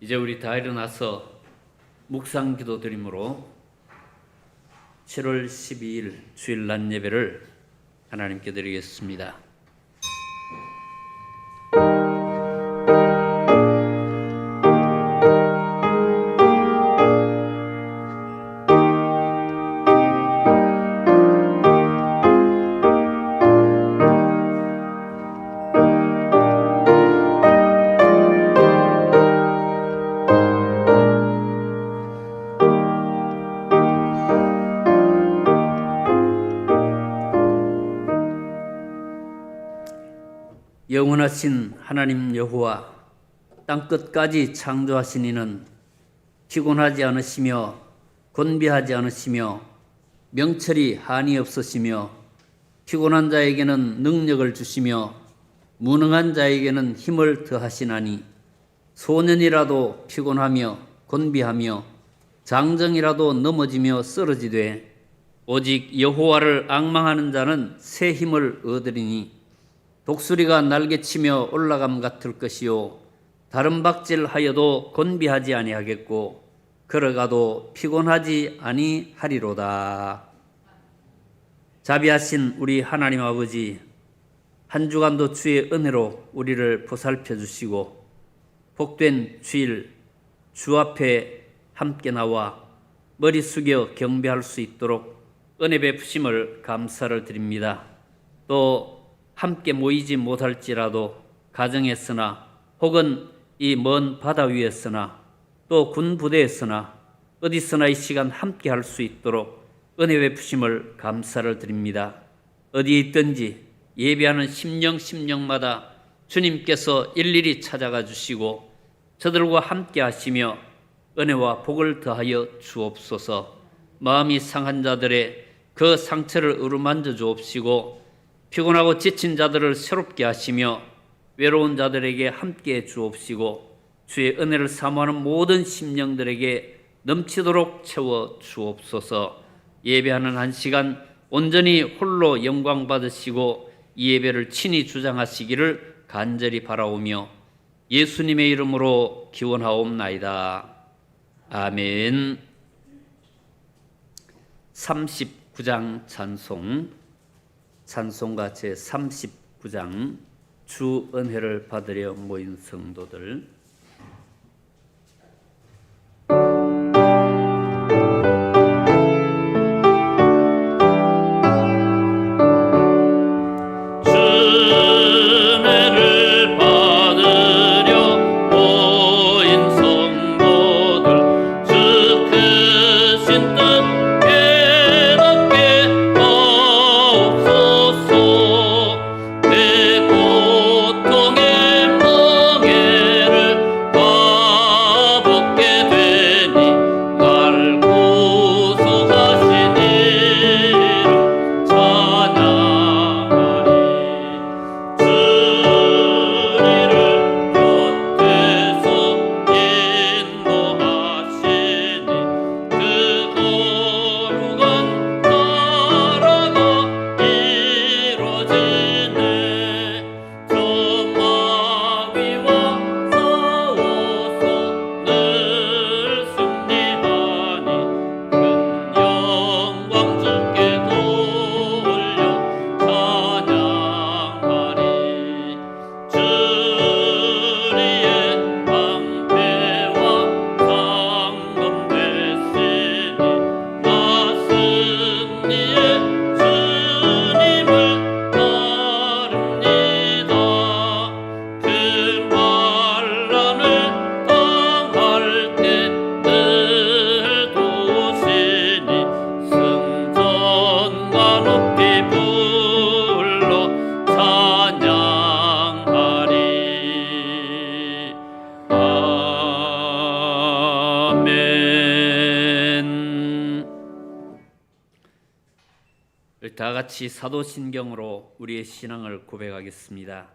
이제 우리 다 일어나서 묵상 기도 드림으로 7월 12일 주일 낮 예배를 하나님께 드리겠습니다. 영원하신 하나님 여호와, 땅끝까지 창조하신 이는 피곤하지 않으시며 곤비하지 않으시며 명철이 한이 없으시며 피곤한 자에게는 능력을 주시며 무능한 자에게는 힘을 더하시나니 소년이라도 피곤하며 곤비하며 장정이라도 넘어지며 쓰러지되 오직 여호와를 앙망하는 자는 새 힘을 얻으리니 독수리가 날개치며 올라감 같을 것이요 다른 박질하여도 곤비하지 아니하겠고 걸어가도 피곤하지 아니하리로다. 자비하신 우리 하나님 아버지, 한 주간도 주의 은혜로 우리를 보살펴 주시고 복된 주일 주 앞에 함께 나와 머리 숙여 경배할 수 있도록 은혜 베푸심을 감사를 드립니다. 또 함께 모이지 못할지라도 가정에서나 혹은 이 먼 바다 위에서나 또 군 부대에서나 어디서나 이 시간 함께 할 수 있도록 은혜 베푸심을 감사를 드립니다. 어디에 있든지 예배하는 심령마다 주님께서 일일이 찾아가 주시고 저들과 함께 하시며 은혜와 복을 더하여 주옵소서. 마음이 상한 자들의 그 상처를 어루만져 주옵시고 피곤하고 지친 자들을 새롭게 하시며 외로운 자들에게 함께해 주옵시고 주의 은혜를 사모하는 모든 심령들에게 넘치도록 채워 주옵소서. 예배하는 한 시간 온전히 홀로 영광 받으시고 이 예배를 친히 주장하시기를 간절히 바라오며 예수님의 이름으로 기원하옵나이다. 아멘. 39장 찬송가 제39장 주 은혜를 받으려 모인 성도들. 다 같이 사도신경으로 우리의 신앙을 고백하겠습니다.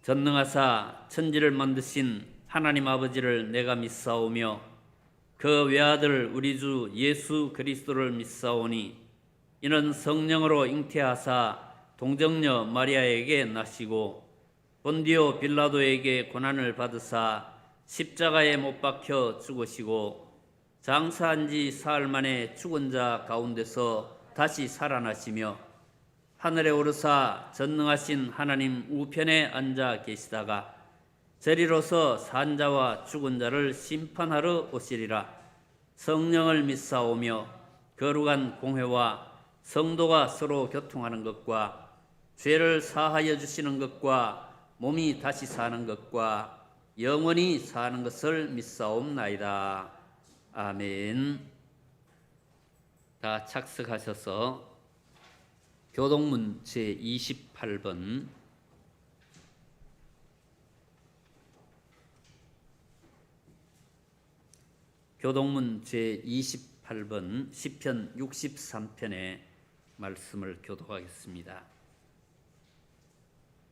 전능하사 천지를 만드신 하나님 아버지를 내가 믿사오며 그 외아들 우리 주 예수 그리스도를 믿사오니 이는 성령으로 잉태하사 동정녀 마리아에게 나시고 본디오 빌라도에게 고난을 받으사 십자가에 못 박혀 죽으시고 장사한 지 사흘 만에 죽은 자 가운데서 다시 살아나시며 하늘에 오르사 전능하신 하나님 우편에 앉아 계시다가 저리로서 산 자와 죽은 자를 심판하러 오시리라. 성령을 믿사오며 거룩한 공회와 성도가 서로 교통하는 것과 죄를 사하여 주시는 것과 몸이 다시 사는 것과 영원히 사는 것을 믿사옵나이다. 아멘. 다 착석하셔서 교동문 제28번 교동문 제28번 시편 63편의 말씀을 교독하겠습니다.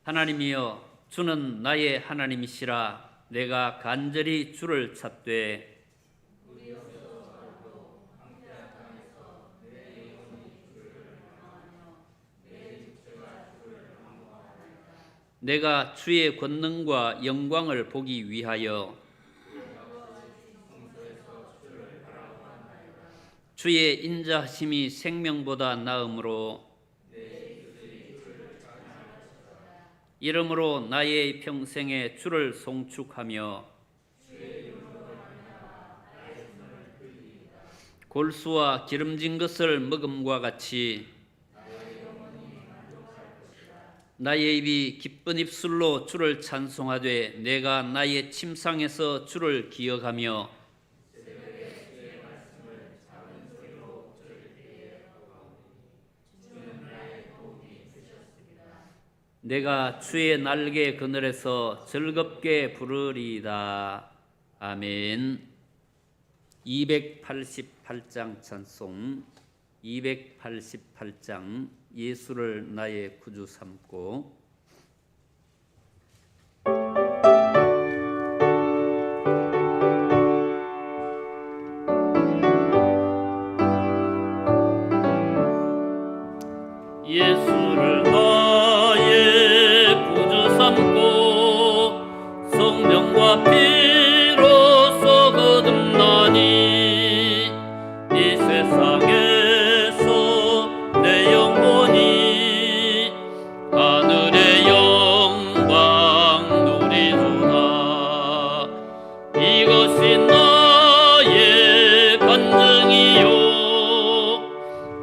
하나님이여, 주는 나의 하나님이시라. 내가 간절히 주를 찾되 내가 주의 권능과 영광을 보기 위하여 주의 인자하심이 생명보다 나음으로 이러므로 나의 평생에 주를 송축하며 골수와 기름진 것을 먹음과 같이 나의 입이 기쁜 입술로 주를 찬송하되 내가 나의 침상에서 주를 기억하며 내가 주의 날개 그늘에서 즐겁게 부르리이다. 아멘. 288장 찬송. 288장 예수를 나의 구주 삼고 예수를 나의 구주 삼고 성령과 피로써 거듭나니 이 세상에서 내 영혼이 하늘의 영광 누리도다. 이것이 나의 간증이요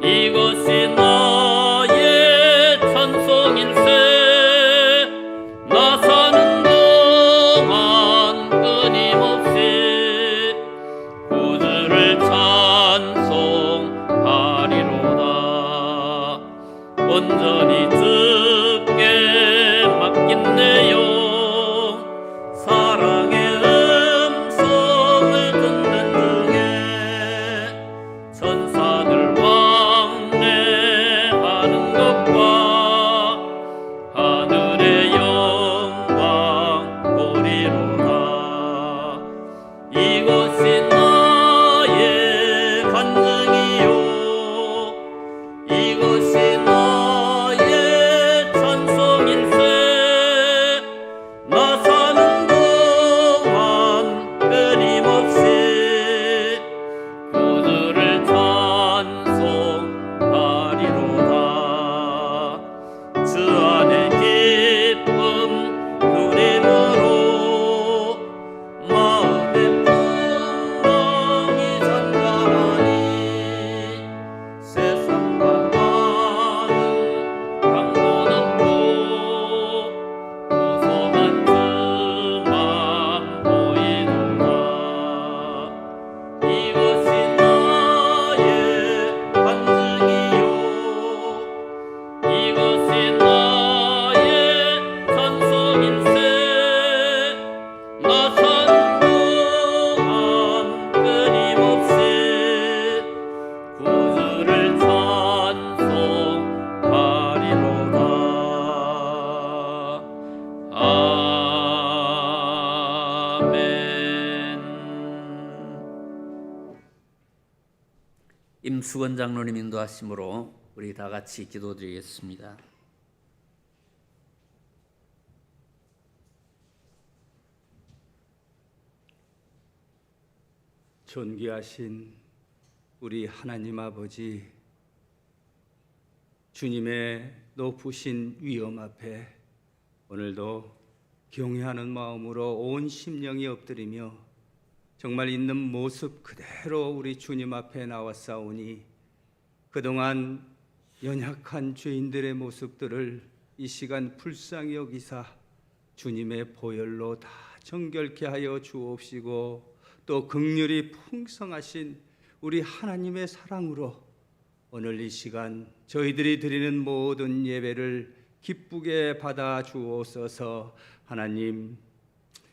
이것이 나의 찬송일세. 나 사는 동안 끊임없이 구주를 찬송하리로다. 온전히 주께 맡긴 내 영 사랑의 음성을 듣는 중에 천사들 왕래하는 것과 하늘의 영광 보리로다. 이것이 나의 간증이요 이것이 나의 찬송일세. 나 사는 동안 끊임없이 구주를 찬송하리로다. 주 안에 기쁨 누림으로 마음의 풍랑이 잔잔하니 세상과 나는 강도 없고 구속한 주만 보이도다. 이것이 나의 간증이요 이것이 나의 찬송일세. 나 사는 동안 끊임없이 구주를 찬송하리로다. 아멘. 임수건 장로님 인도하심으로 우리 다 같이 기도드리겠습니다. 존귀하신 우리 하나님 아버지, 주님의 높으신 위엄 앞에 오늘도 경외하는 마음으로 온 심령이 엎드리며 정말 있는 모습 그대로 우리 주님 앞에 나왔사오니 그동안 연약한 죄인들의 모습들을 이 시간 불쌍히 여기사 주님의 보혈로 다 정결케 하여 주옵시고 또 긍휼이 풍성하신 우리 하나님의 사랑으로 오늘 이 시간 저희들이 드리는 모든 예배를 기쁘게 받아 주옵소서. 하나님,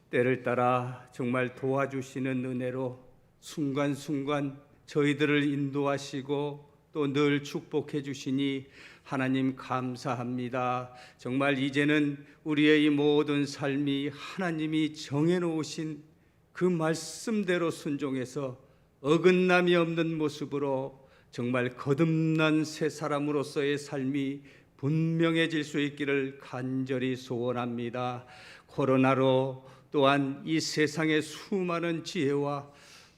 때를 따라 정말 도와주시는 은혜로 순간순간 저희들을 인도하시고 또 늘 축복해 주시니 하나님 감사합니다. 정말 이제는 우리의 이 모든 삶이 하나님이 정해놓으신 그 말씀대로 순종해서 어긋남이 없는 모습으로 정말 거듭난 새 사람으로서의 삶이 분명해질 수 있기를 간절히 소원합니다. 코로나로 또한 이 세상의 수많은 지혜와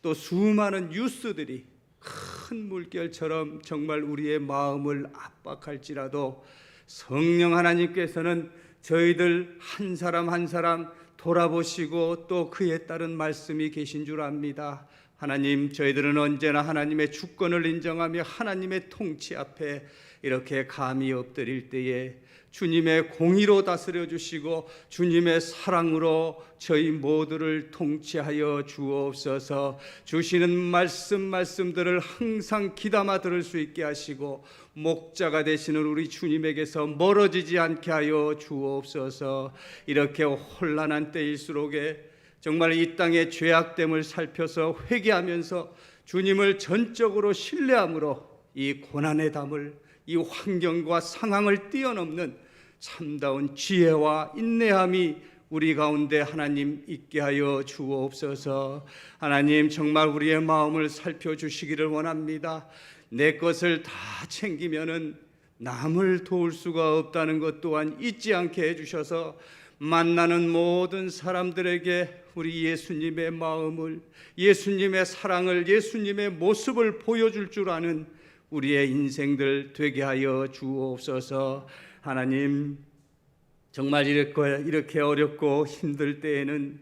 또 수많은 뉴스들이 큰 물결처럼 정말 우리의 마음을 압박할지라도 성령 하나님께서는 저희들 한 사람 한 사람 돌아보시고 또 그에 따른 말씀이 계신 줄 압니다. 하나님, 저희들은 언제나 하나님의 주권을 인정하며 하나님의 통치 앞에 이렇게 감히 엎드릴 때에 주님의 공의로 다스려 주시고 주님의 사랑으로 저희 모두를 통치하여 주옵소서. 주시는 말씀들을 항상 귀담아 들을 수 있게 하시고 목자가 되시는 우리 주님에게서 멀어지지 않게 하여 주옵소서. 이렇게 혼란한 때일수록에 정말 이 땅의 죄악됨을 살펴서 회개하면서 주님을 전적으로 신뢰함으로 이 고난의 담을 이 환경과 상황을 뛰어넘는 참다운 지혜와 인내함이 우리 가운데 하나님 있게 하여 주옵소서. 하나님, 정말 우리의 마음을 살펴주시기를 원합니다. 내 것을 다 챙기면은 남을 도울 수가 없다는 것 또한 잊지 않게 해주셔서 만나는 모든 사람들에게 우리 예수님의 마음을, 예수님의 사랑을, 예수님의 모습을 보여줄 줄 아는 우리의 인생들 되게 하여 주옵소서. 하나님, 정말 이렇게 어렵고 힘들 때에는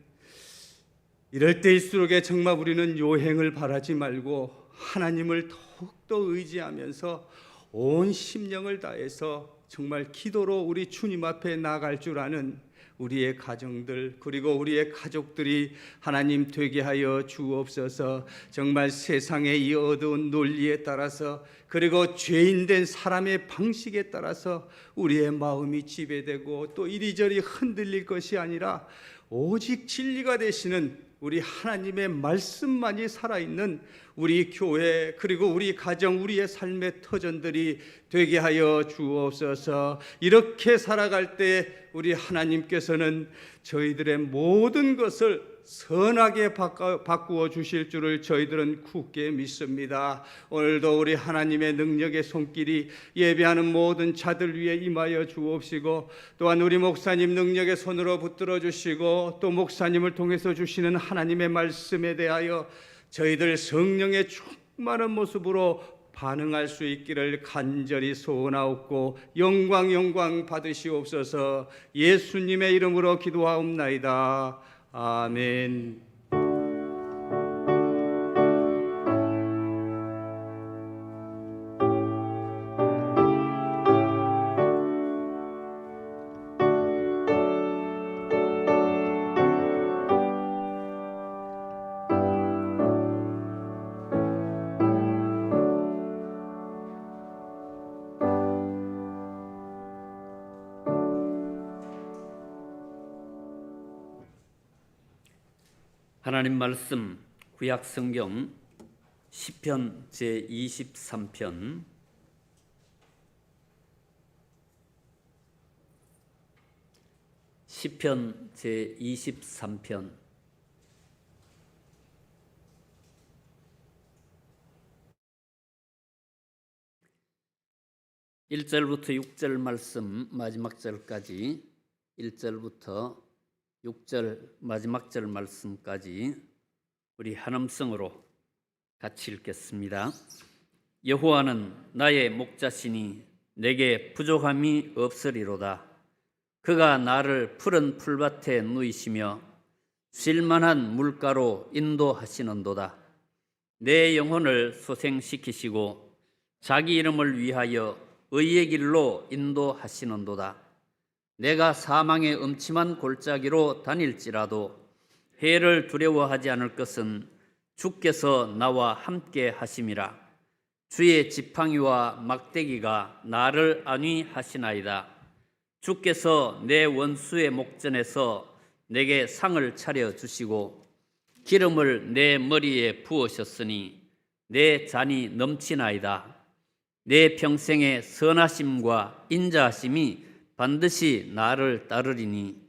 이럴 때일수록에 정말 우리는 요행을 바라지 말고 하나님을 더욱더 의지하면서 온 심령을 다해서 정말 기도로 우리 주님 앞에 나갈 줄 아는 우리의 가정들 그리고 우리의 가족들이 하나님 되게 하여 주옵소서. 정말 세상의 이 어두운 논리에 따라서 그리고 죄인된 사람의 방식에 따라서 우리의 마음이 지배되고 또 이리저리 흔들릴 것이 아니라 오직 진리가 되시는 우리 하나님의 말씀만이 살아있는 우리 교회 그리고 우리 가정 우리의 삶의 터전들이 되게 하여 주옵소서. 이렇게 살아갈 때 우리 하나님께서는 저희들의 모든 것을 선하게 바꾸어 주실 줄을 저희들은 굳게 믿습니다. 오늘도 우리 하나님의 능력의 손길이 예배하는 모든 자들 위에 임하여 주옵시고 또한 우리 목사님 능력의 손으로 붙들어 주시고 또 목사님을 통해서 주시는 하나님의 말씀에 대하여 저희들 성령의 충만한 모습으로 반응할 수 있기를 간절히 소원하옵고 영광 받으시옵소서. 예수님의 이름으로 기도하옵나이다. 아멘. 하나님 말씀 구약 성경 시편 제23편 시편 제23편 1절부터 6절 말씀 마지막 절까지 1절부터 6절 마지막 절 말씀까지 우리 한 음성으로 같이 읽겠습니다. 여호와는 나의 목자시니 내게 부족함이 없으리로다. 그가 나를 푸른 풀밭에 누이시며 쉴만한 물가로 인도하시는도다. 내 영혼을 소생시키시고 자기 이름을 위하여 의의 길로 인도하시는도다. 내가 사망의 음침한 골짜기로 다닐지라도 해를 두려워하지 않을 것은 주께서 나와 함께 하심이라. 주의 지팡이와 막대기가 나를 안위하시나이다. 주께서 내 원수의 목전에서 내게 상을 차려 주시고 기름을 내 머리에 부으셨으니 내 잔이 넘치나이다. 내 평생의 선하심과 인자하심이 반드시 나를 따르리니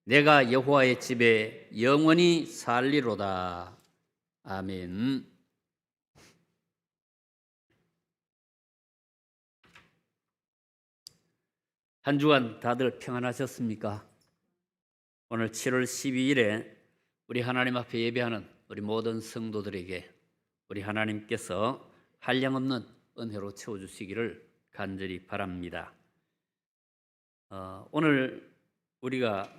내가 여호와의 집에 영원히 살리로다. 아멘. 한 주간 다들 평안하셨습니까? 오늘 7월 12일에 우리 하나님 앞에 예배하는 우리 모든 성도들에게 우리 하나님께서 한량없는 은혜로 채워주시기를 간절히 바랍니다. 오늘 우리가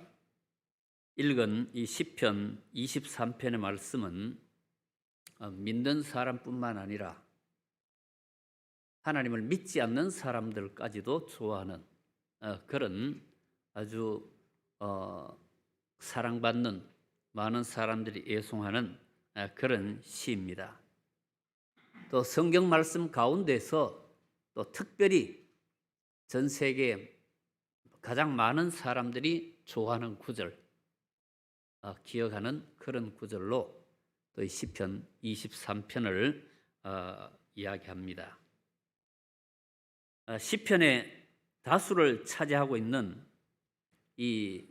읽은 이 시편 23편의 말씀은 믿는 사람뿐만 아니라 하나님을 믿지 않는 사람들까지도 좋아하는 그런 아주 사랑받는 많은 사람들이 애송하는 그런 시입니다. 또 성경 말씀 가운데서 또 특별히 전 세계에 가장 많은 사람들이 좋아하는 구절, 기억하는 그런 구절로 또 이 시편 23편을 이야기합니다. 시편의 다수를 차지하고 있는 이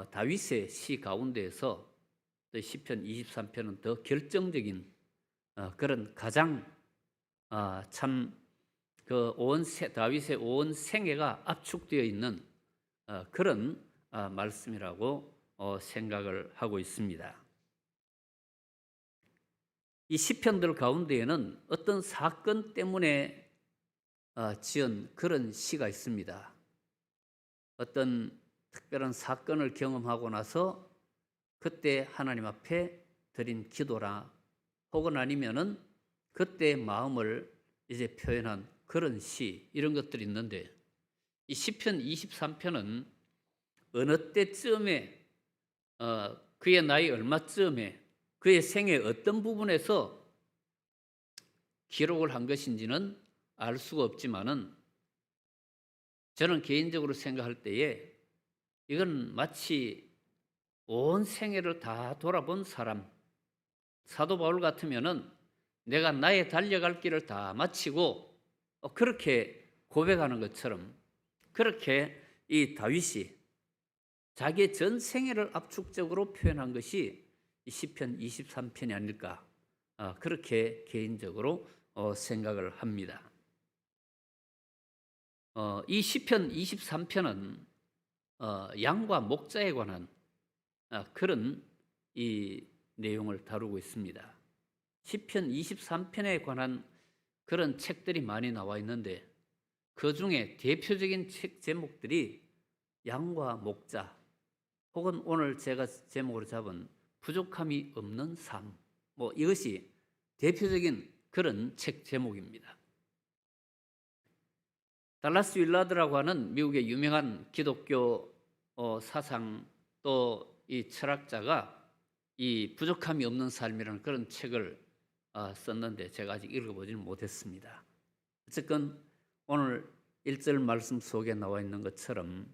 다윗의 시 가운데에서 또 시편 23편은 더 결정적인 그런 가장 참 그 다윗의 온 생애가 압축되어 있는 그런 말씀이라고 생각을 하고 있습니다. 이 시편들 가운데에는 어떤 사건 때문에 지은 그런 시가 있습니다. 어떤 특별한 사건을 경험하고 나서 그때 하나님 앞에 드린 기도라 혹은 아니면은 그때의 마음을 이제 표현한 그런 시, 이런 것들이 있는데 이 시편 23편은 어느 때쯤에 그의 나이 얼마쯤에 그의 생애 어떤 부분에서 기록을 한 것인지는 알 수가 없지만은 저는 개인적으로 생각할 때에 이건 마치 온 생애를 다 돌아본 사람, 사도 바울 같으면은 내가 나의 달려갈 길을 다 마치고 그렇게 고백하는 것처럼 그렇게 이 다윗이 자기의 전 생애를 압축적으로 표현한 것이 이 시편 23편이 아닐까, 그렇게 개인적으로 생각을 합니다. 이 시편 23편은 양과 목자에 관한 그런 이 내용을 다루고 있습니다. 시편 23편에 관한 그런 책들이 많이 나와 있는데 그 중에 대표적인 책 제목들이 양과 목자 혹은 오늘 제가 제목으로 잡은 부족함이 없는 삶, 이것이 대표적인 그런 책 제목입니다. 달라스 윌라드라고 하는 미국의 유명한 기독교 사상 또 이 철학자가 이 부족함이 없는 삶이라는 그런 책을 썼는데 제가 아직 읽어보지는 못했습니다. 어쨌건 오늘 1절 말씀 속에 나와 있는 것처럼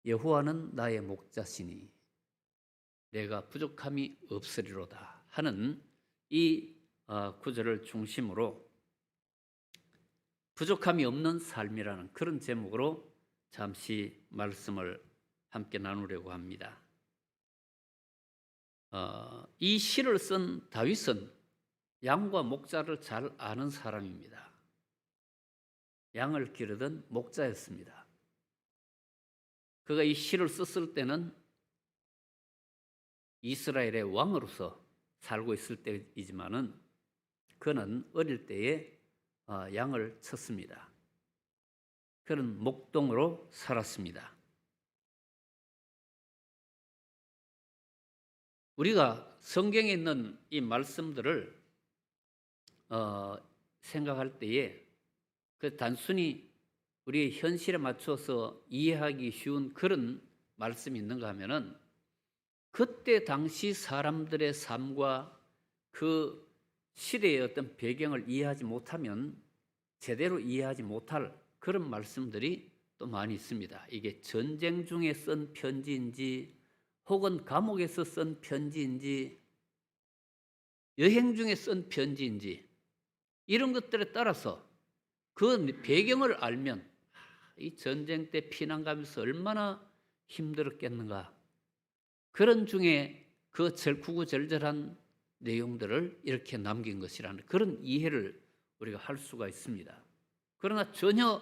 여호와는 나의 목자시니 내가 부족함이 없으리로다 하는 이 구절을 중심으로 부족함이 없는 삶이라는 그런 제목으로 잠시 말씀을 함께 나누려고 합니다. 이 시를 쓴 다윗은 양과 목자를 잘 아는 사람입니다. 양을 기르던 목자였습니다. 그가 이 시를 썼을 때는 이스라엘의 왕으로서 살고 있을 때이지만은 그는 어릴 때에 양을 쳤습니다. 그는 목동으로 살았습니다. 우리가 성경에 있는 이 말씀들을 생각할 때에 그 단순히 우리의 현실에 맞춰서 이해하기 쉬운 그런 말씀이 있는가 하면은 그때 당시 사람들의 삶과 그 시대의 어떤 배경을 이해하지 못하면 제대로 이해하지 못할 그런 말씀들이 또 많이 있습니다. 이게 전쟁 중에 쓴 편지인지 혹은 감옥에서 쓴 편지인지 여행 중에 쓴 편지인지 이런 것들에 따라서 그 배경을 알면 이 전쟁 때 피난 가면서 얼마나 힘들었겠는가, 그런 중에 그 구구절절한 내용들을 이렇게 남긴 것이라는 그런 이해를 우리가 할 수가 있습니다. 그러나 전혀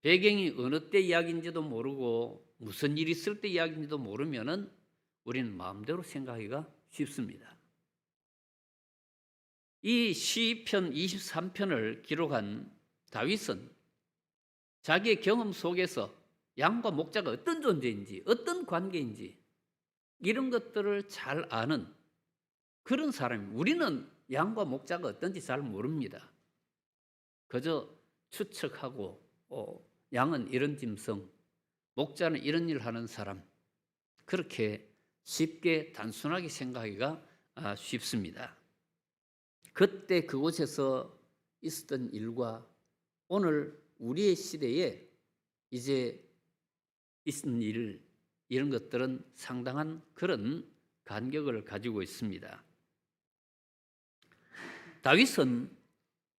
배경이 어느 때 이야기인지도 모르고 무슨 일이 있을 때 이야기인지도 모르면은 우리는 마음대로 생각하기가 쉽습니다. 이 시편 23편을 기록한 다윗은 자기의 경험 속에서 양과 목자가 어떤 존재인지, 어떤 관계인지 이런 것들을 잘 아는 그런 사람입니다. 우리는 양과 목자가 어떤지 잘 모릅니다. 그저 추측하고 양은 이런 짐승, 목자는 이런 일을 하는 사람, 그렇게 쉽게 단순하게 생각하기가 쉽습니다. 그때 그곳에서 있었던 일과 오늘 우리의 시대에 이제 있는 일, 이런 것들은 상당한 그런 간격을 가지고 있습니다. 다윗은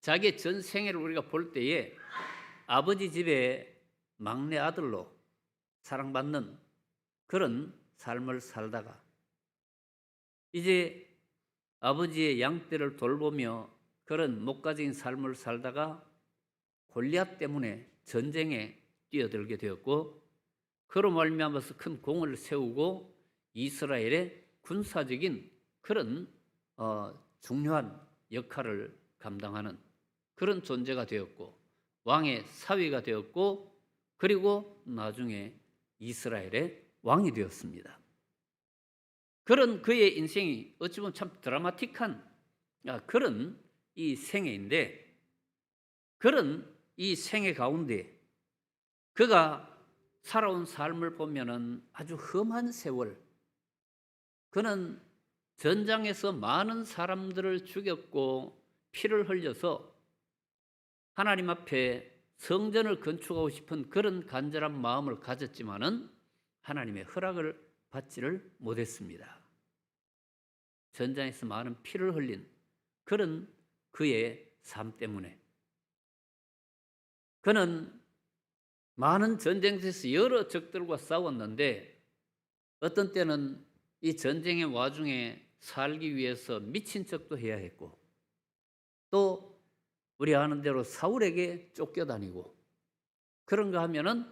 자기의 전 생애를 우리가 볼 때에 아버지 집의 막내 아들로 사랑받는 그런 삶을 살다가 이제 아버지의 양떼를 돌보며 그런 목가적인 삶을 살다가 골리앗 때문에 전쟁에 뛰어들게 되었고, 그로 말미암아서 큰 공을 세우고 이스라엘의 군사적인 그런 중요한 역할을 감당하는 그런 존재가 되었고, 왕의 사위가 되었고, 그리고 나중에 이스라엘의 왕이 되었습니다. 그런 그의 인생이 어찌 보면 참 드라마틱한 그런 이 생애인데, 그런 이 생애 가운데 그가 살아온 삶을 보면은 아주 험한 세월, 그는 전장에서 많은 사람들을 죽였고 피를 흘려서 하나님 앞에 성전을 건축하고 싶은 그런 간절한 마음을 가졌지만은 하나님의 허락을 받지를 못했습니다. 전장에서 많은 피를 흘린 그런 그의 삶 때문에 그는 많은 전쟁에서 여러 적들과 싸웠는데 어떤 때는 이 전쟁의 와중에 살기 위해서 미친 척도 해야 했고, 또 우리 아는 대로 사울에게 쫓겨다니고, 그런가 하면은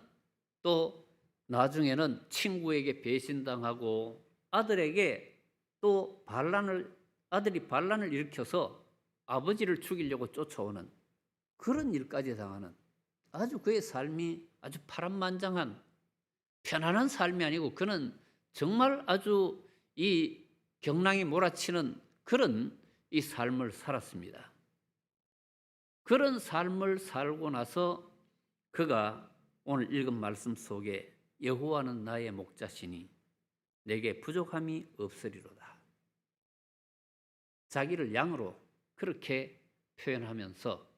또 나중에는 친구에게 배신당하고 아들에게 또 아들이 반란을 일으켜서 아버지를 죽이려고 쫓아오는 그런 일까지 당하는 아주 그의 삶이 아주 파란만장한 편안한 삶이 아니고 그는 정말 아주 이 경랑이 몰아치는 그런 이 삶을 살았습니다. 그런 삶을 살고 나서 그가 오늘 읽은 말씀 속에 여호와는 나의 목자시니 내게 부족함이 없으리로다. 자기를 양으로 그렇게 표현하면서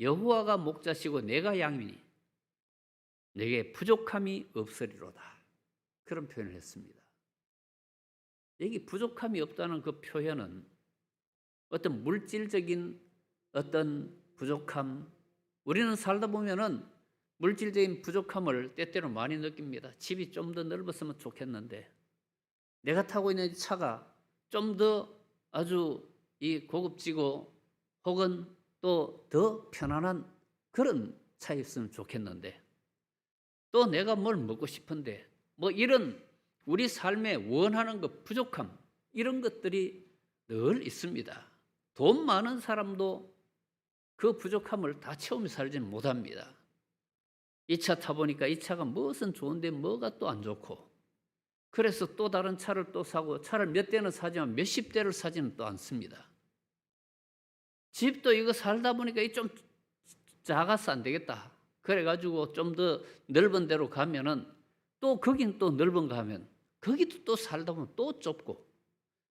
여호와가 목자시고 내가 양이니 내게 부족함이 없으리로다, 그런 표현을 했습니다. 여기 부족함이 없다는 그 표현은 어떤 물질적인 어떤 부족함, 우리는 살다 보면은 물질적인 부족함을 때때로 많이 느낍니다. 집이 좀 더 넓었으면 좋겠는데, 내가 타고 있는 차가 좀 더 아주 이 고급지고 혹은 또 더 편안한 그런 차였으면 좋겠는데, 또 내가 뭘 먹고 싶은데 뭐 이런 우리 삶에 원하는 것, 부족함, 이런 것들이 늘 있습니다. 돈 많은 사람도 그 부족함을 다 채우며 살지는 못합니다. 이 차 타보니까 이 차가 무엇은 좋은데 뭐가 또 안 좋고, 그래서 또 다른 차를 또 사고, 차를 몇 대는 사지만 몇십 대를 사지는 또 않습니다. 집도 이거 살다 보니까 이 좀 작아서 안 되겠다. 그래가지고 좀 더 넓은 데로 가면은 또 거긴 또 넓은가 하면 거기도 또 살다 보면 또 좁고,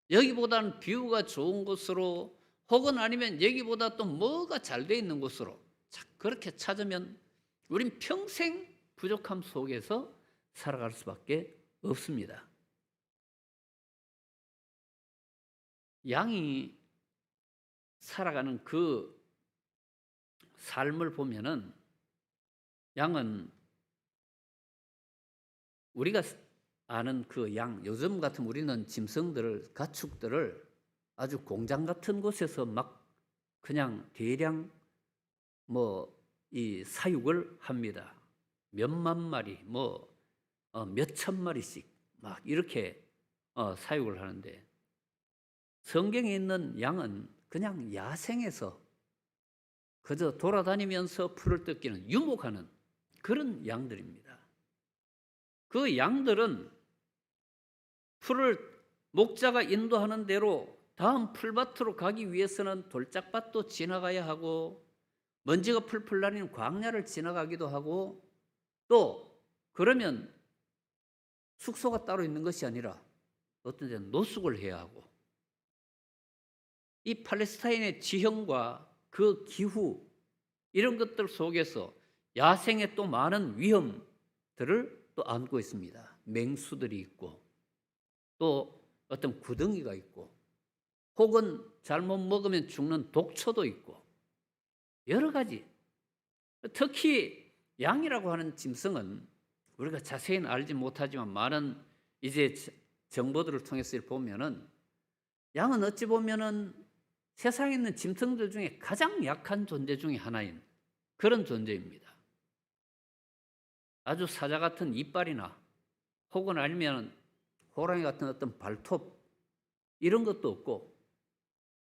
여기보다는 뷰가 좋은 곳으로, 혹은 아니면 여기보다 또 뭐가 잘 돼 있는 곳으로 그렇게 찾으면 우린 평생 부족함 속에서 살아갈 수밖에 없습니다. 양이 살아가는 그 삶을 보면은, 양은 우리가 아는 그 양, 요즘 같은 우리는 짐승들을, 가축들을 아주 공장 같은 곳에서 막 그냥 대량 이 사육을 합니다. 몇만 마리, 몇천 마리씩 막 이렇게 사육을 하는데, 성경에 있는 양은 그냥 야생에서 그저 돌아다니면서 풀을 뜯기는, 유목하는 그런 양들입니다. 그 양들은 풀을 목자가 인도하는 대로 다음 풀밭으로 가기 위해서는 돌짝밭도 지나가야 하고, 먼지가 풀풀 나는 광야를 지나가기도 하고, 또 그러면 숙소가 따로 있는 것이 아니라 어떤 데는 노숙을 해야 하고, 이 팔레스타인의 지형과 그 기후, 이런 것들 속에서 야생의 또 많은 위험들을 또 안고 있습니다. 맹수들이 있고, 또 어떤 구덩이가 있고, 혹은 잘못 먹으면 죽는 독초도 있고, 여러 가지. 특히 양이라고 하는 짐승은 우리가 자세히는 알지 못하지만 많은 이제 정보들을 통해서 보면은, 양은 어찌 보면은 세상에 있는 짐승들 중에 가장 약한 존재 중에 하나인 그런 존재입니다. 아주 사자 같은 이빨이나, 혹은 아니면 호랑이 같은 어떤 발톱, 이런 것도 없고,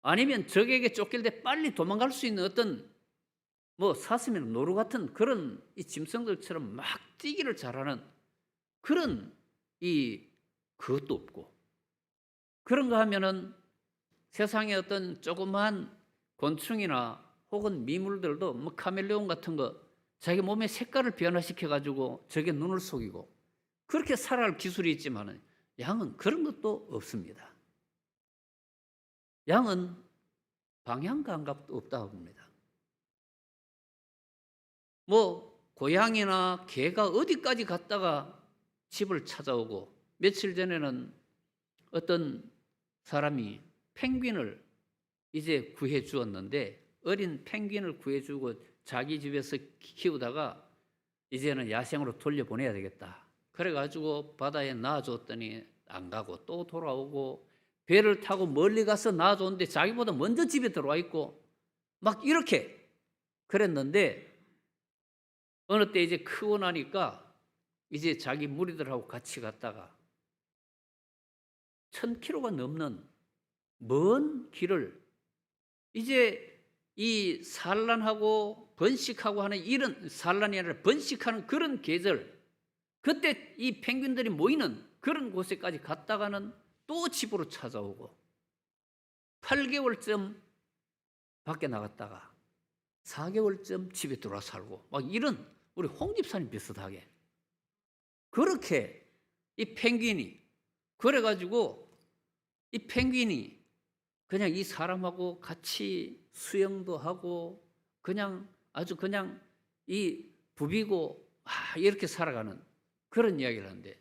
아니면 적에게 쫓길 때 빨리 도망갈 수 있는 어떤 사슴이나 노루 같은 그런 이 짐승들처럼 막 뛰기를 잘하는 그런 그것도 없고, 그런가 하면은 세상에 어떤 조그만 곤충이나 혹은 미물들도 카멜레온 같은 거 자기 몸의 색깔을 변화시켜 가지고 저게 눈을 속이고 그렇게 살아갈 기술이 있지만은, 양은 그런 것도 없습니다. 양은 방향 감각도 없다고 봅니다. 고양이나 개가 어디까지 갔다가 집을 찾아오고, 며칠 전에는 어떤 사람이 펭귄을 이제 구해 주었는데, 어린 펭귄을 구해 주고 자기 집에서 키우다가 이제는 야생으로 돌려보내야 되겠다. 그래가지고 바다에 놔줬더니 안 가고 또 돌아오고, 배를 타고 멀리 가서 놔줬는데 자기보다 먼저 집에 들어와 있고, 막 이렇게 그랬는데, 어느 때 이제 크고 나니까 이제 자기 무리들하고 같이 갔다가 1000km가 넘는 먼 길을 이제 이 산란하고 번식하고 하는, 이런 산란이 아니라 번식하는 그런 계절, 그때 이 펭귄들이 모이는 그런 곳에까지 갔다가는 또 집으로 찾아오고, 8개월쯤 밖에 나갔다가 4개월쯤 집에 들어와 살고, 막 이런, 우리 홍 집사님 비슷하게 그렇게 이 펭귄이, 그래가지고 이 펭귄이 그냥 이 사람하고 같이 수영도 하고 그냥 아주 그냥 이 부비고 이렇게 살아가는 그런 이야기를 하는데,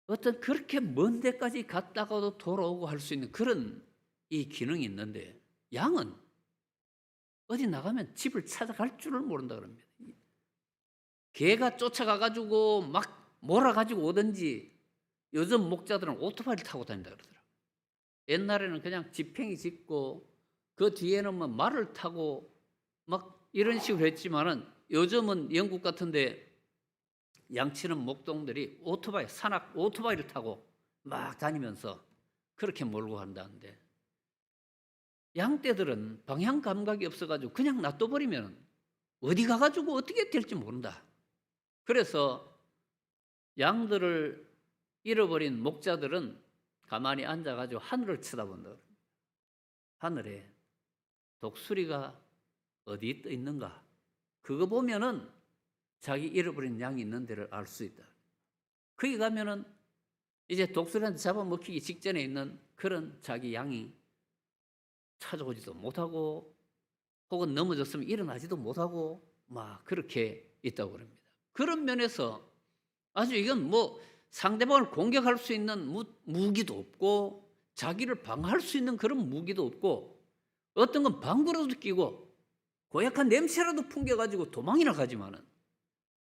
어떤 그렇게 먼 데까지 갔다가도 돌아오고 할 수 있는 그런 이 기능이 있는데, 양은 어디 나가면 집을 찾아갈 줄을 모른다 그럽니다. 개가 쫓아가가지고 막 몰아가지고 오든지, 요즘 목자들은 오토바이를 타고 다닌다 그러더라고요. 옛날에는 그냥 지팽이 짚고 그 뒤에는 말을 타고 막 이런 식으로 했지만은, 요즘은 영국 같은데 양치는 목동들이 오토바이, 산악 오토바이를 타고 막 다니면서 그렇게 몰고 간다는데, 양떼들은 방향 감각이 없어가지고 그냥 놔둬버리면 어디 가가지고 어떻게 될지 모른다. 그래서 양들을 잃어버린 목자들은 가만히 앉아가지고 하늘을 쳐다본다. 하늘에 독수리가 어디 떠 있는가? 그거 보면은 자기 잃어버린 양이 있는 데를 알 수 있다. 거기 가면은 이제 독수리한테 잡아먹히기 직전에 있는 그런 자기 양이 찾아오지도 못하고, 혹은 넘어졌으면 일어나지도 못하고 막 그렇게 있다고 그럽니다. 그런 면에서 아주 이건 뭐 상대방을 공격할 수 있는 무기도 없고, 자기를 방어할 수 있는 그런 무기도 없고, 어떤 건 방구라도 끼고 고약한 냄새라도 풍겨가지고 도망이나 가지만은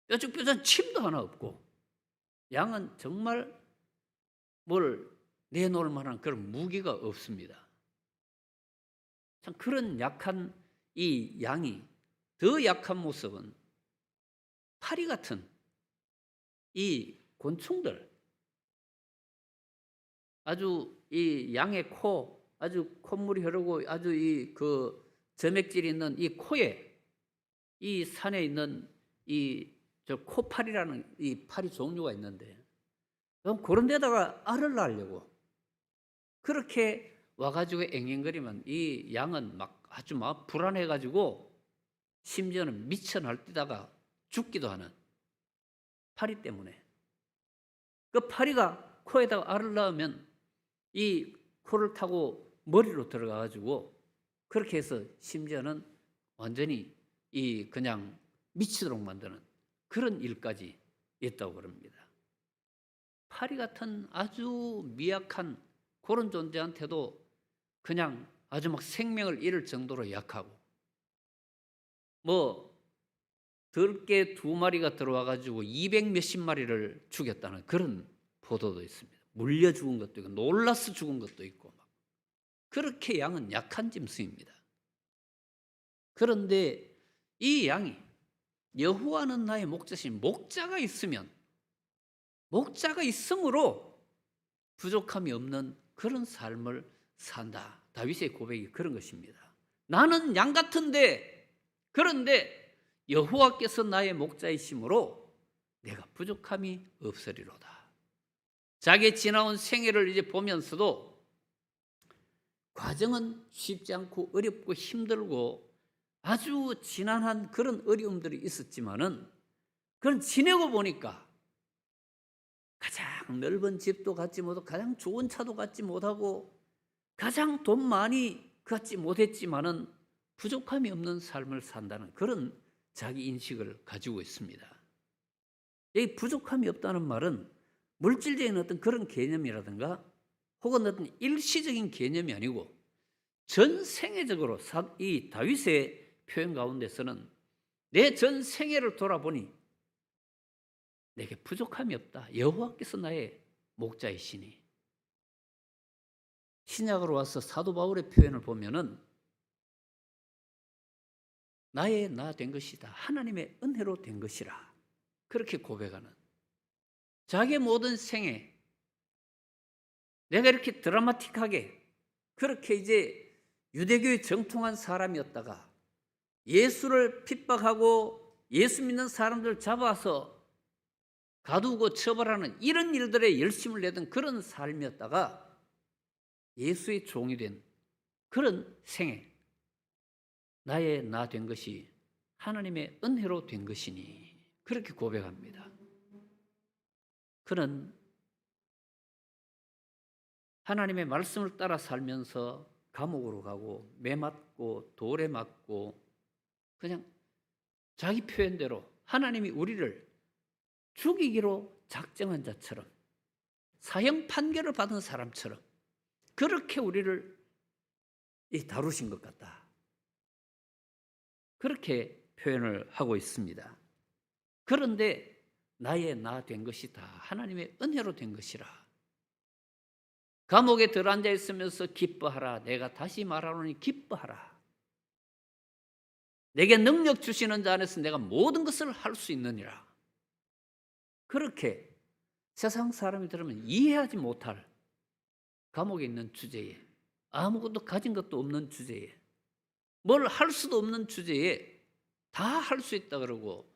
뾰족뾰족한 침도 하나 없고, 양은 정말 뭘 내놓을 만한 그런 무기가 없습니다. 참 그런 약한 이 양이 더 약한 모습은 파리 같은 이 곤충들, 아주 이 양의 코, 아주 콧물이 흐르고 아주 이 그 점액질이 있는 이 코에, 이 산에 있는 이 저 코파리라는 이 파리 종류가 있는데, 그런 데다가 알을 낳으려고 그렇게 와가지고 앵앵거리면 이 양은 막 아주 막 불안해가지고 심지어는 미쳐 날뛰다가 죽기도 하는, 파리 때문에. 그 파리가 코에다가 알을 낳으면 이 코를 타고 머리로 들어가가지고 그렇게 해서 심지어는 완전히 이 그냥 미치도록 만드는 그런 일까지 있다고 그럽니다. 파리 같은 아주 미약한 그런 존재한테도 그냥 아주 막 생명을 잃을 정도로 약하고, 뭐 들개 2마리가 들어와가지고 200 몇십 마리를 죽였다는 그런 보도도 있습니다. 물려 죽은 것도 있고 놀라서 죽은 것도 있고 막. 그렇게 양은 약한 짐승입니다. 그런데 이 양이 여호와는 나의 목자신, 목자가 있음으로 부족함이 없는 그런 삶을 산다. 다윗의 고백이 그런 것입니다. 나는 양 같은데, 그런데 여호와께서 나의 목자이심으로 내가 부족함이 없으리로다. 자기의 지나온 생애를 이제 보면서도 과정은 쉽지 않고 어렵고 힘들고 아주 지난한 그런 어려움들이 있었지만은, 그건 지내고 보니까 가장 넓은 집도 갖지 못하고 가장 좋은 차도 갖지 못하고 가장 돈 많이 갖지 못했지만은 부족함이 없는 삶을 산다는 그런 자기 인식을 가지고 있습니다. 이 부족함이 없다는 말은 물질적인 어떤 그런 개념이라든가 혹은 어떤 일시적인 개념이 아니고 전 생애적으로 이 다윗의 표현 가운데서는 내 전 생애를 돌아보니 내게 부족함이 없다. 여호와께서 나의 목자이시니. 신약으로 와서 사도 바울의 표현을 보면은 나의 나 된 것이다. 하나님의 은혜로 된 것이라. 그렇게 고백하는, 자기의 모든 생애 내가 이렇게 드라마틱하게 그렇게 이제 유대교의 정통한 사람이었다가 예수를 핍박하고 예수 믿는 사람들 잡아서 가두고 처벌하는 이런 일들에 열심을 내던 그런 삶이었다가 예수의 종이 된 그런 생애, 나의 나 된 것이 하나님의 은혜로 된 것이니, 그렇게 고백합니다. 그는 하나님의 말씀을 따라 살면서 감옥으로 가고 매 맞고 돌에 맞고 그냥 자기 표현대로 하나님이 우리를 죽이기로 작정한 자처럼, 사형 판결을 받은 사람처럼 그렇게 우리를 다루신 것 같다. 그렇게 표현을 하고 있습니다. 그런데 나의 나 된 것이다. 하나님의 은혜로 된 것이라. 감옥에 들어앉아 있으면서 기뻐하라. 내가 다시 말하노니 기뻐하라. 내게 능력 주시는 자 안에서 내가 모든 것을 할 수 있느니라. 그렇게 세상 사람이 들으면 이해하지 못할 감옥에 있는 주제에, 아무것도 가진 것도 없는 주제에, 뭘 할 수도 없는 주제에 다 할 수 있다 그러고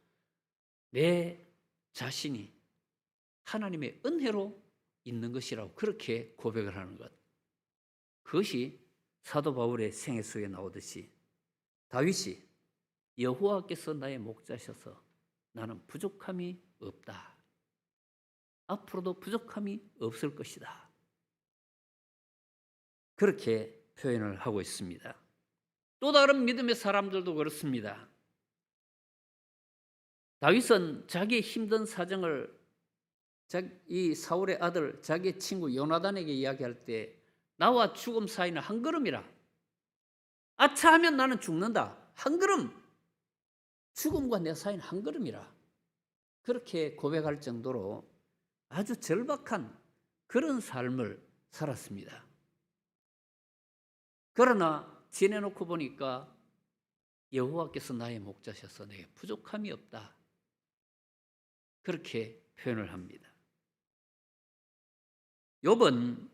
내 자신이 하나님의 은혜로 있는 것이라고 그렇게 고백을 하는 것. 그것이 사도 바울의 생애 속에 나오듯이 다윗이 여호와께서 나의 목자셔서 나는 부족함이 없다. 앞으로도 부족함이 없을 것이다. 그렇게 표현을 하고 있습니다. 또 다른 믿음의 사람들도 그렇습니다. 다윗은 자기의 힘든 사정을 이 사울의 아들 자기의 친구 요나단에게 이야기할 때 나와 죽음 사이는 한 걸음이라. 아차하면 나는 죽는다. 한 걸음. 죽음과 내 사이는 한 걸음이라. 그렇게 고백할 정도로 아주 절박한 그런 삶을 살았습니다. 그러나 지내놓고 보니까 여호와께서 나의 목자셔서 내게 부족함이 없다. 그렇게 표현을 합니다. 욥기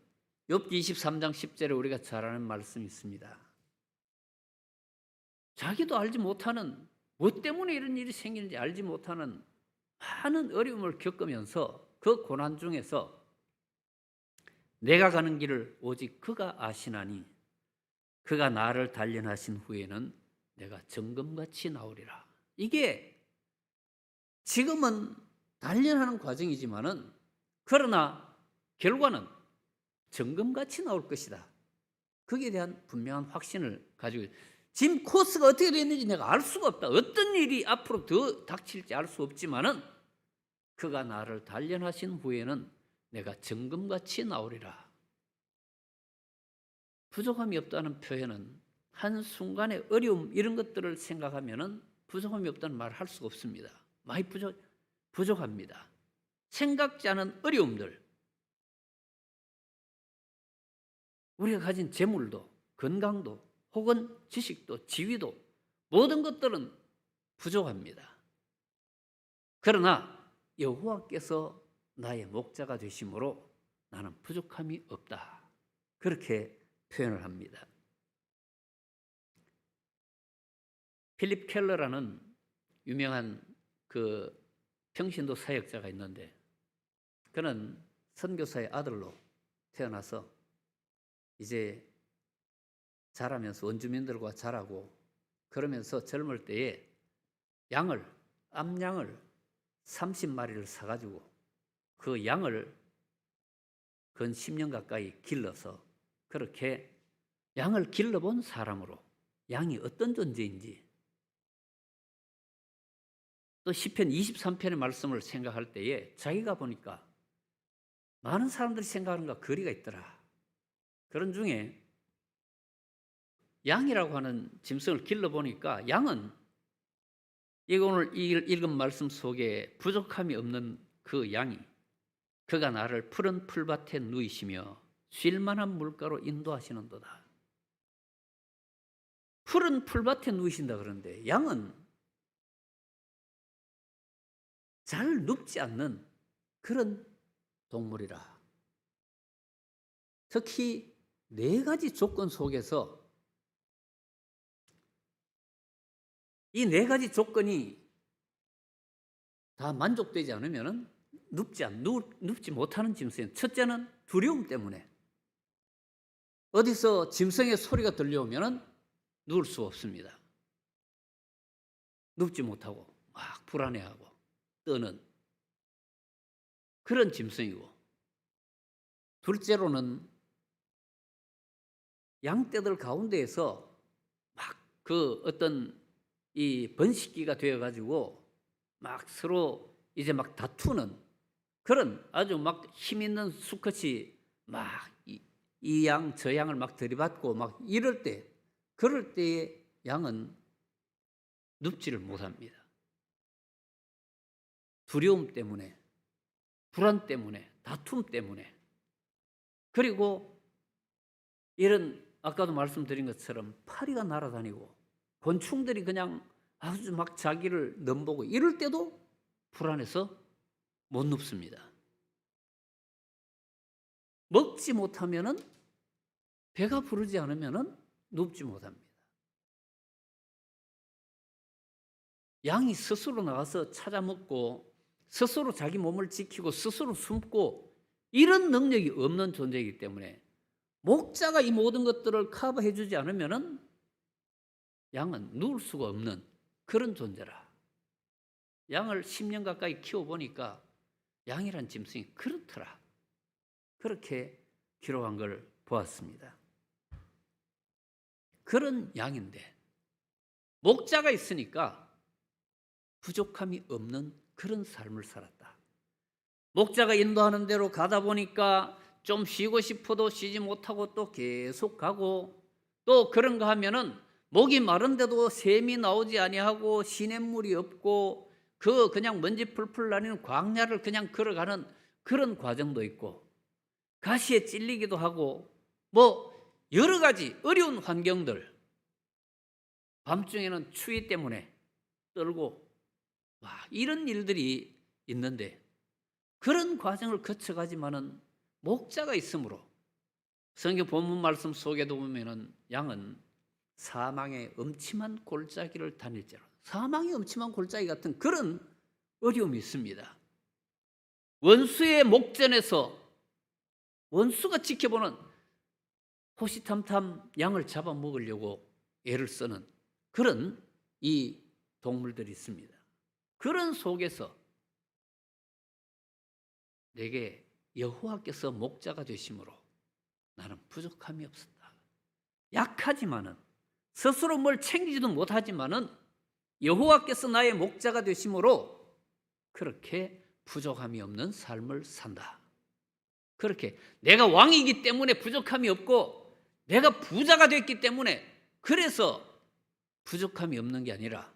23장 10절에 우리가 잘 아는 말씀이 있습니다. 자기도 알지 못하는, 뭐 때문에 이런 일이 생기는지 알지 못하는 많은 어려움을 겪으면서 그 고난 중에서 내가 가는 길을 오직 그가 아시나니 그가 나를 단련하신 후에는 내가 정금같이 나오리라. 이게 지금은 단련하는 과정이지만은 그러나 결과는 정금같이 나올 것이다. 거기에 대한 분명한 확신을 가지고 지금 코스가 어떻게 됐는지 내가 알 수가 없다. 어떤 일이 앞으로 더 닥칠지 알 수 없지만은 그가 나를 단련하신 후에는 내가 정금같이 나오리라. 부족함이 없다는 표현은 한순간의 어려움 이런 것들을 생각하면은 부족함이 없다는 말을 할 수가 없습니다. 많이 부족합니다. 생각지 않은 어려움들, 우리가 가진 재물도, 건강도, 혹은 지식도, 지위도 모든 것들은 부족합니다. 그러나 여호와께서 나의 목자가 되심으로 나는 부족함이 없다. 그렇게 표현을 합니다. 필립 켈러라는 유명한 그 평신도 사역자가 있는데 그는 선교사의 아들로 태어나서 이제 자라면서 원주민들과 자라고 그러면서 젊을 때에 암양을 30마리를 사가지고 그 양을 근 10년 가까이 길러서 그렇게 양을 길러본 사람으로 양이 어떤 존재인지 또 시편 23편의 말씀을 생각할 때에 자기가 보니까 많은 사람들이 생각하는 것과 거리가 있더라. 그런 중에 양이라고 하는 짐승을 길러보니까 양은 이거 오늘 읽은 말씀 속에 부족함이 없는 그 양이 그가 나를 푸른 풀밭에 누이시며 쉴만한 물가로 인도하시는도다. 푸른 풀밭에 누이신다 그러는데 양은 잘 눕지 않는 그런 동물이라. 특히 4가지 조건 속에서 이 4가지 조건이 다 만족되지 않으면 눕지 못하는 짐승. 첫째는 두려움 때문에 어디서 짐승의 소리가 들려오면 누울 수 없습니다. 눕지 못하고 막 불안해하고 떠는 그런 짐승이고, 둘째로는 양떼들 가운데에서 막 그 어떤 이 번식기가 되어가지고 막 서로 이제 막 다투는 그런 아주 막 힘 있는 수컷이 막 이 양 저 양을 막 들이받고 막 그럴 때에 양은 눕지를 못합니다. 두려움 때문에, 불안 때문에, 다툼 때문에. 그리고 이런 아까도 말씀드린 것처럼 파리가 날아다니고 곤충들이 그냥 아주 막 자기를 넘보고 이럴 때도 불안해서 못 눕습니다. 먹지 못하면은, 배가 부르지 않으면은 눕지 못합니다. 양이 스스로 나가서 찾아 먹고 스스로 자기 몸을 지키고 스스로 숨고 이런 능력이 없는 존재이기 때문에 목자가 이 모든 것들을 커버해 주지 않으면은 양은 누울 수가 없는 그런 존재라. 양을 10년 가까이 키워보니까 양이란 짐승이 그렇더라. 그렇게 기록한 걸 보았습니다. 그런 양인데 목자가 있으니까 부족함이 없는 그런 삶을 살았다. 목자가 인도하는 대로 가다 보니까 좀 쉬고 싶어도 쉬지 못하고 또 계속 가고, 또 그런가 하면은 목이 마른데도 샘이 나오지 아니하고 시냇물이 없고 그냥 먼지 풀풀 나는 광야를 그냥 걸어가는 그런 과정도 있고, 가시에 찔리기도 하고 뭐 여러 가지 어려운 환경들, 밤중에는 추위 때문에 떨고 이런 일들이 있는데, 그런 과정을 거쳐가지만은 목자가 있으므로 성경 본문 말씀 속에도 보면은 양은 사망의 음침한 골짜기를 다닐지라, 사망의 음침한 골짜기 같은 그런 어려움이 있습니다. 원수의 목전에서 원수가 지켜보는 호시탐탐 양을 잡아먹으려고 애를 쓰는 그런 이 동물들이 있습니다. 그런 속에서 내게 여호와께서 목자가 되심으로 나는 부족함이 없었다. 약하지만은, 스스로 뭘 챙기지도 못하지만은 여호와께서 나의 목자가 되심으로 그렇게 부족함이 없는 삶을 산다. 그렇게 내가 왕이기 때문에 부족함이 없고 내가 부자가 됐기 때문에 그래서 부족함이 없는 게 아니라,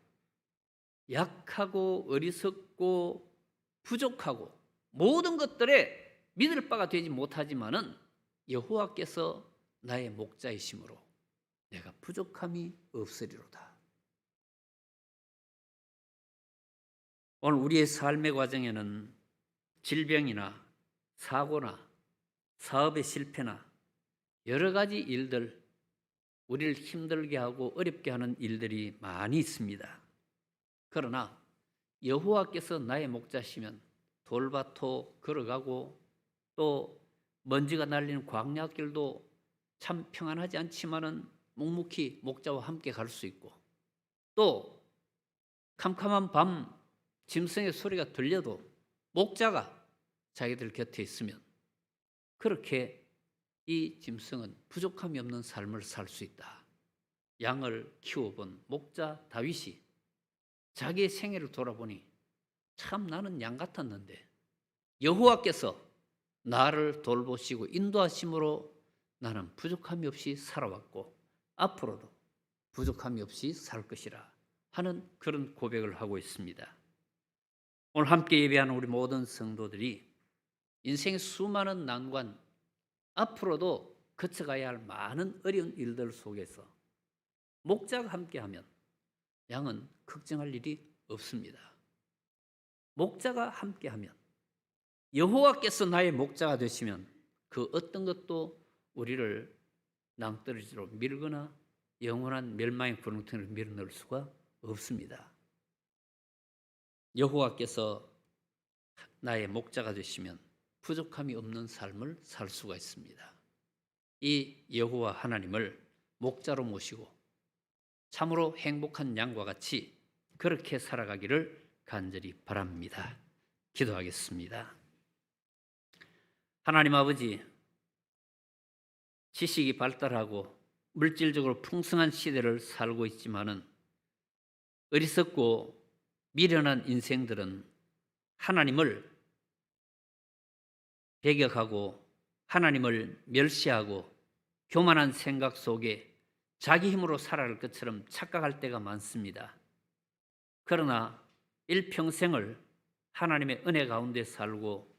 약하고 어리석고 부족하고 모든 것들에 믿을 바가 되지 못하지만은 여호와께서 나의 목자이심으로 내가 부족함이 없으리로다. 오늘 우리의 삶의 과정에는 질병이나 사고나 사업의 실패나 여러 가지 일들, 우리를 힘들게 하고 어렵게 하는 일들이 많이 있습니다. 그러나 여호와께서 나의 목자시면 돌밭도 걸어가고 또 먼지가 날리는 광야길도 참 평안하지 않지만은 묵묵히 목자와 함께 갈 수 있고, 또 캄캄한 밤 짐승의 소리가 들려도 목자가 자기들 곁에 있으면 그렇게 이 짐승은 부족함이 없는 삶을 살 수 있다. 양을 키워본 목자 다윗이 자기의 생애를 돌아보니 참 나는 양 같았는데 여호와께서 나를 돌보시고 인도하심으로 나는 부족함이 없이 살아왔고 앞으로도 부족함이 없이 살 것이라 하는 그런 고백을 하고 있습니다. 오늘 함께 예배하는 우리 모든 성도들이 인생의 수많은 난관, 앞으로도 거쳐가야 할 많은 어려운 일들 속에서 목자가 함께하면 양은 걱정할 일이 없습니다. 목자가 함께하면, 여호와께서 나의 목자가 되시면 그 어떤 것도 우리를 낭떠러지로 밀거나 영원한 멸망의 구렁텅이로 밀어넣을 수가 없습니다. 여호와께서 나의 목자가 되시면 부족함이 없는 삶을 살 수가 있습니다. 이 여호와 하나님을 목자로 모시고 참으로 행복한 양과 같이 그렇게 살아가기를 간절히 바랍니다. 기도하겠습니다. 하나님 아버지, 지식이 발달하고 물질적으로 풍성한 시대를 살고 있지만은 어리석고 미련한 인생들은 하나님을 배격하고 하나님을 멸시하고 교만한 생각 속에 자기 힘으로 살아갈 것처럼 착각할 때가 많습니다. 그러나 일평생을 하나님의 은혜 가운데 살고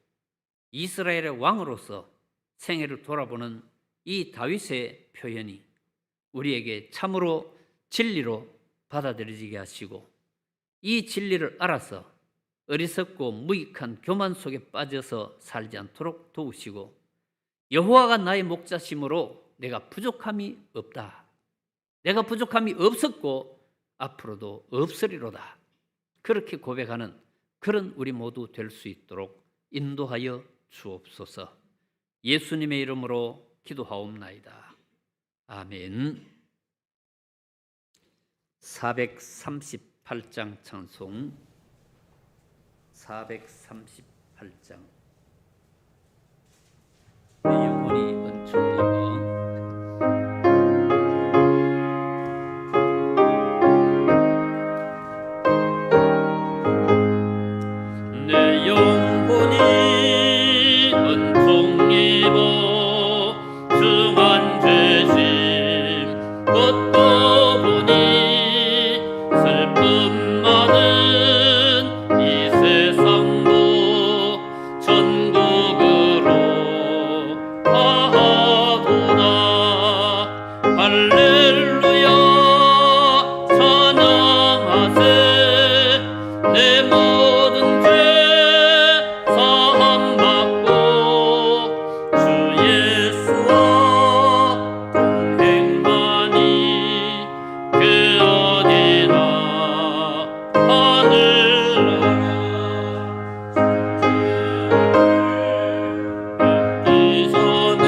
이스라엘의 왕으로서 생애를 돌아보는 이 다윗의 표현이 우리에게 참으로 진리로 받아들여지게 하시고, 이 진리를 알아서 어리석고 무익한 교만 속에 빠져서 살지 않도록 도우시고, 여호와가 나의 목자심으로 내가 부족함이 없다. 내가 부족함이 없었고 앞으로도 없으리로다. 그렇게 고백하는 그런 우리 모두 될 수 있도록 인도하여 주옵소서. 예수님의 이름으로 기도하옵나이다. 아멘. 438장 찬송. 438장. 내 영혼이 은총 입어 내 영혼이 은총 입어 중한 죄짐 걷고 보니 슬픔 많은 이 세상도 천국으로 가도다. 할렐루야 찬양하세. 내 모든 죄 사함받고 주 예수와 동행하니 그 어디나 하늘나라. 이전에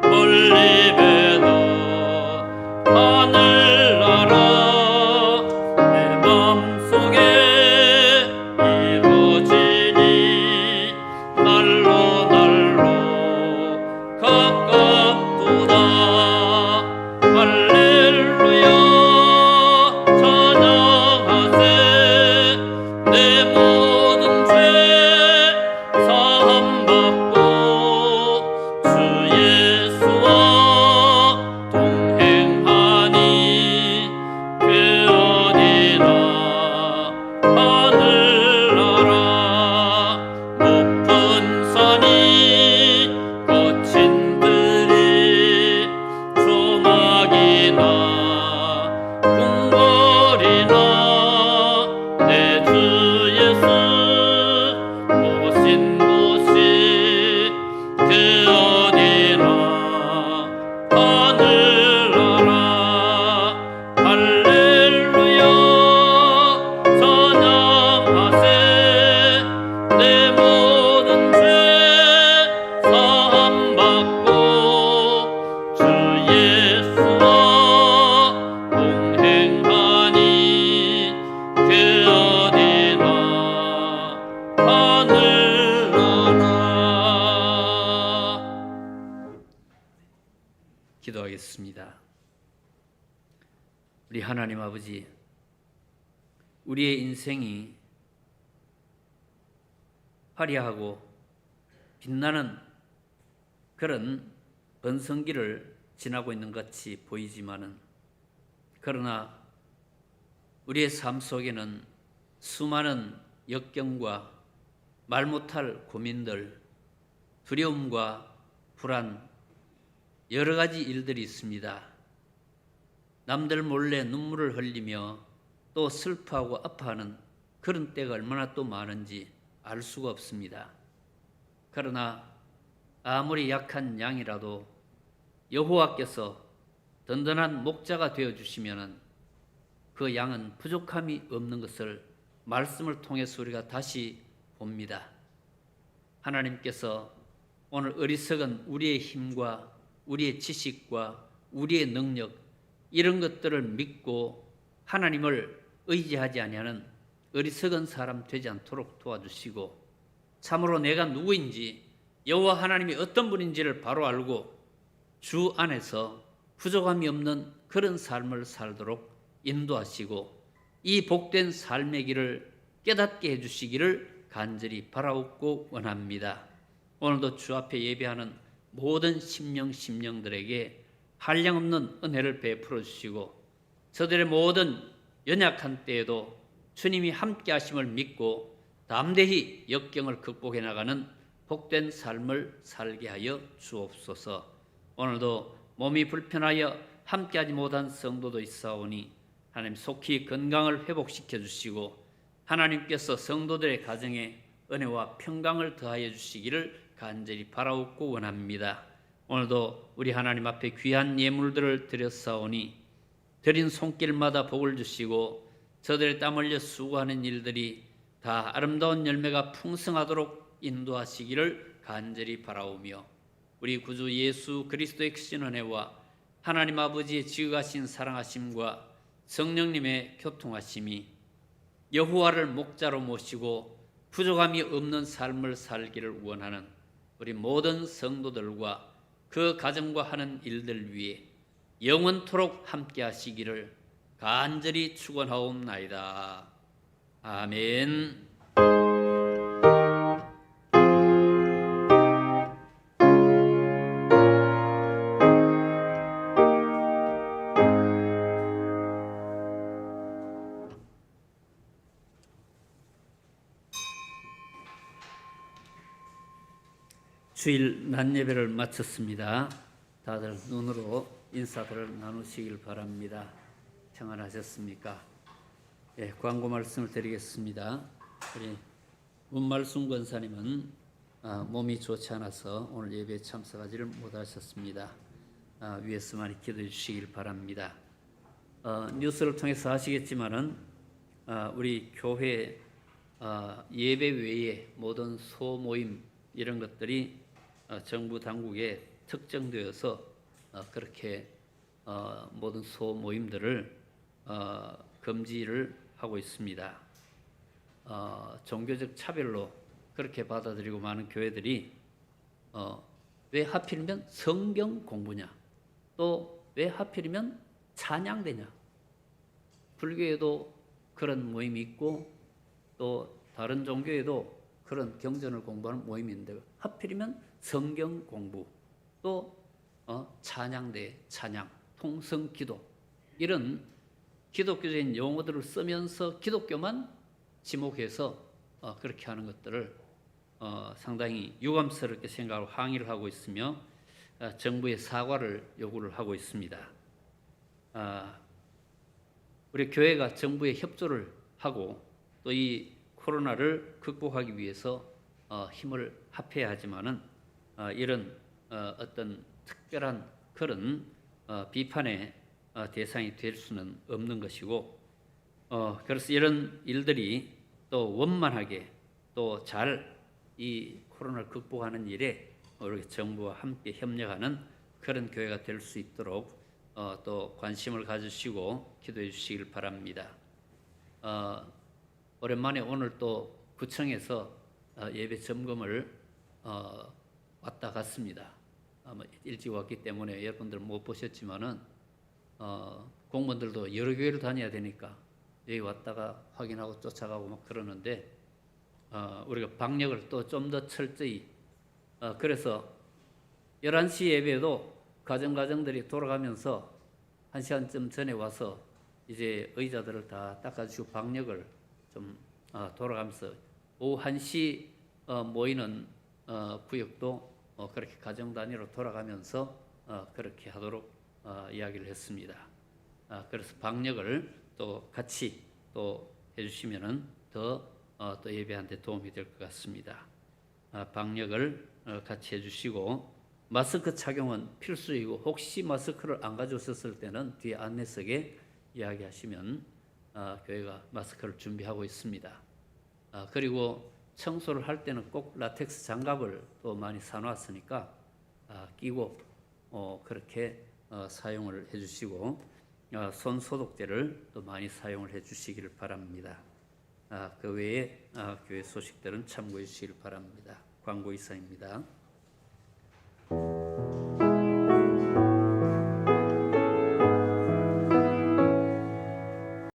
멀리 배도 하늘나라 내 맘속에 이루어지니 날로 날로 가깝도다. 할렐루야 찬양하세. 내 모든 죄 사함받고 주 예수와 동행하니 그 어디나 하늘나라. 높은 산이 거친 들이 조막이나 궁궐이나 내 주 예수 모신 곳이 그 어디나 하늘나라. 할렐루야 찬양하세. 내 모든 죄 사함받고 주 예수와 동행하니 그 어디나 하늘나라. 기도하겠습니다. 우리 하나님 아버지, 우리의 인생이 화려하고 빛나는 그런 번성기를 지나고 있는 것 같이 보이지만은, 그러나 우리의 삶 속에는 수많은 역경과 말 못할 고민들, 두려움과 불안, 여러 가지 일들이 있습니다. 남들 몰래 눈물을 흘리며 또 슬퍼하고 아파하는 그런 때가 얼마나 또 많은지 알 수가 없습니다. 그러나 아무리 약한 양이라도 여호와께서 든든한 목자가 되어주시면 그 양은 부족함이 없는 것을 말씀을 통해서 우리가 다시 봅니다. 하나님께서 오늘 어리석은 우리의 힘과 우리의 지식과 우리의 능력, 이런 것들을 믿고 하나님을 의지하지 아니하는 어리석은 사람 되지 않도록 도와주시고, 참으로 내가 누구인지 여호와 하나님이 어떤 분인지를 바로 알고 주 안에서 부족함이 없는 그런 삶을 살도록 인도하시고, 이 복된 삶의 길을 깨닫게 해주시기를 간절히 바라옵고 원합니다. 오늘도 주 앞에 예배하는 모든 심령들에게 한량없는 은혜를 베풀어 주시고, 저들의 모든 연약한 때에도 주님이 함께 하심을 믿고 담대히 역경을 극복해 나가는 복된 삶을 살게 하여 주옵소서. 오늘도 몸이 불편하여 함께하지 못한 성도도 있사오니 하나님 속히 건강을 회복시켜 주시고, 하나님께서 성도들의 가정에 은혜와 평강을 더하여 주시기를 간절히 바라옵고 원합니다. 오늘도 우리 하나님 앞에 귀한 예물들을 드렸사오니 드린 손길마다 복을 주시고 저들의 땀 흘려 수고하는 일들이 다 아름다운 열매가 풍성하도록 인도하시기를 간절히 바라오며 우리 구주 예수 그리스도의 크신 은혜와 하나님 아버지의 지극하신 사랑하심과 성령님의 교통하심이 여호와를 목자로 모시고 부족함이 없는 삶을 살기를 원하는 우리 모든 성도들과 그 가정과 하는 일들 위해 영원토록 함께 하시기를 간절히 축원하옵나이다. 아멘. 주일 낮 예배를 마쳤습니다. 다들 눈으로 인사들을 나누시길 바랍니다. 평안하셨습니까? 예, 광고 말씀을 드리겠습니다. 우리 문말순 권사님은 몸이 좋지 않아서 오늘 예배에 참석하지를 못하셨습니다. 위에서 많이 기도해 주시길 바랍니다. 뉴스를 통해서 아시겠지만은 우리 교회 예배 외에 모든 소모임 이런 것들이 정부 당국에 특정되어서 그렇게 모든 소모임들을 금지를 하고 있습니다. 종교적 차별로 그렇게 받아들이고 많은 교회들이 왜 하필이면 성경 공부냐, 또 왜 하필이면 찬양되냐. 불교에도 그런 모임이 있고 또 다른 종교에도 그런 경전을 공부하는 모임인데 하필이면 성경 공부, 또 찬양대, 찬양, 통성기도 이런 기독교적인 용어들을 쓰면서 기독교만 지목해서 그렇게 하는 것들을 상당히 유감스럽게 생각하고 항의를 하고 있으며 정부의 사과를 요구를 하고 있습니다. 우리 교회가 정부에 협조를 하고 또 이 코로나를 극복하기 위해서 힘을 합해야 하지만은 이런 어떤 특별한 그런 비판의 대상이 될 수는 없는 것이고 그래서 이런 일들이 또 원만하게 또 잘 이 코로나를 극복하는 일에 우리 정부와 함께 협력하는 그런 교회가 될 수 있도록 또 관심을 가지시고 기도해 주시길 바랍니다. 오랜만에 오늘 또 구청에서 예배 점검을 왔다 갔습니다. 일찍 왔기 때문에 여러분들 못 보셨지만은 공무원들도 여러 교회를 다녀야 되니까 여기 왔다가 확인하고 쫓아가고 막 그러는데 우리가 방역을 또 좀 더 철저히 그래서 11시 예배도 가정들이 돌아가면서 1시간쯤 전에 와서 이제 의자들을 다 닦아주시고 방역을 좀 돌아가면서 오후 1시 모이는 구역도 그렇게 가정 단위로 돌아가면서 그렇게 하도록 이야기를 했습니다. 그래서 방역을 또 같이 또 해주시면은 더 또 예배한테 도움이 될 것 같습니다. 방역을 같이 해주시고 마스크 착용은 필수이고 혹시 마스크를 안 가져오셨을 때는 뒤에 안내석에 이야기하시면 교회가 마스크를 준비하고 있습니다. 그리고 청소를 할 때는 꼭 라텍스 장갑을 또 많이 사놓았으니까 끼고 그렇게 사용을 해주시고 손 소독제를 또 많이 사용을 해주시기를 바랍니다. 그 외에 교회 소식들은 참고해 주시길 바랍니다. 광고 이상입니다.